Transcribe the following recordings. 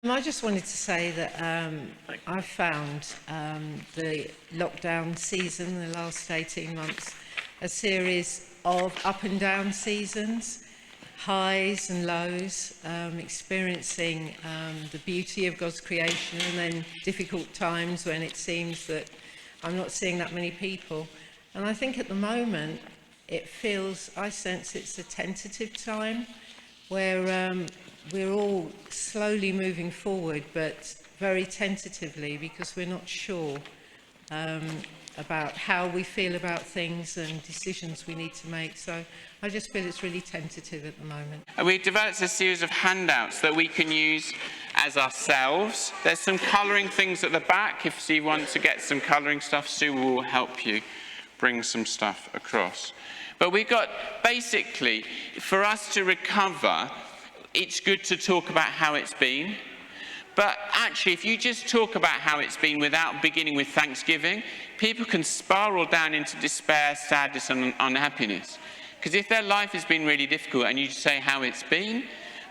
I just wanted to say that I've found the lockdown season, the last 18 months, a series of up and down seasons, highs and lows, experiencing the beauty of God's creation, and then difficult times when it seems that I'm not seeing that many people. And I think at the moment I sense it's a tentative time where we're all slowly moving forward, but very tentatively, because we're not sure about how we feel about things and decisions we need to make. So I just feel it's really tentative at the moment. We've developed a series of handouts that we can use as ourselves. There's some colouring things at the back. If you want to get some colouring stuff, Sue will help you bring some stuff across. But we've got, basically, for us to recover, it's good to talk about how it's been. But actually, if you just talk about how it's been without beginning with thanksgiving, people can spiral down into despair, sadness, and unhappiness. Because if their life has been really difficult and you just say how it's been,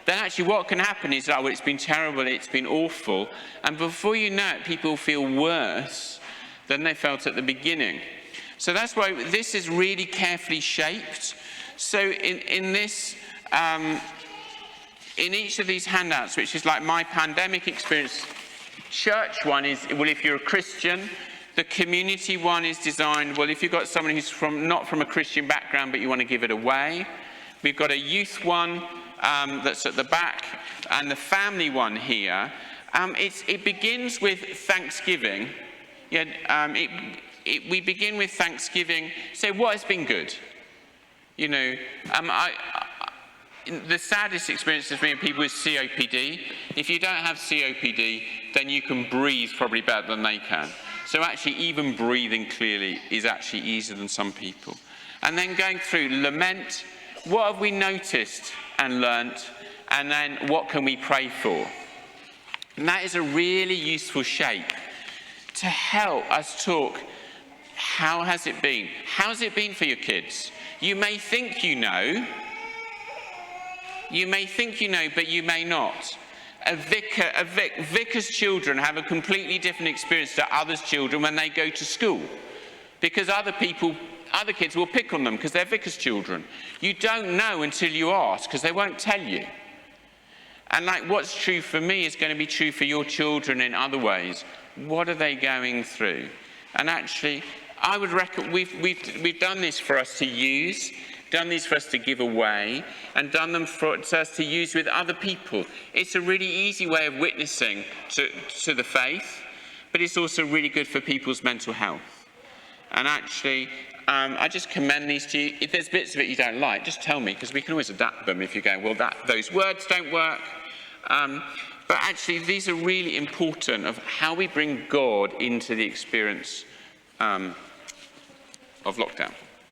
then actually what can happen is, oh, well, it's been terrible, it's been awful. And before you know it, people feel worse than they felt at the beginning. So that's why this is really carefully shaped. So in each of these handouts, which is like my pandemic experience, church one is, well, if you're a Christian. The community one is designed, well, if you've got someone who's not from a Christian background, but you want to give it away. We've got a youth one that's at the back, and the family one here. It begins with thanksgiving. Yeah, we begin with thanksgiving. Say, what has been good? You know, the saddest experience has been people with COPD. If you don't have COPD, then you can breathe probably better than they can. So actually, even breathing clearly is actually easier than some people. And then going through lament, what have we noticed and learnt? And then what can we pray for? And that is a really useful shape to help us talk, how has it been? How's it been for your kids? You may think you know. You may think you know, but you may not. A vicar's children have a completely different experience to others' children when they go to school, because other kids will pick on them because they're vicar's children. You don't know until you ask, because they won't tell you. And like what's true for me is going to be true for your children in other ways. What are they going through? And actually, I would reckon we've done this for us to use, done these for us to give away, and done them for us to use with other people. It's a really easy way of witnessing to the faith, but it's also really good for people's mental health. And actually, I just commend these to you. If there's bits of it you don't like, just tell me, because we can always adapt them if you're going, well, those words don't work. But actually, these are really important of how we bring God into the experience of lockdown.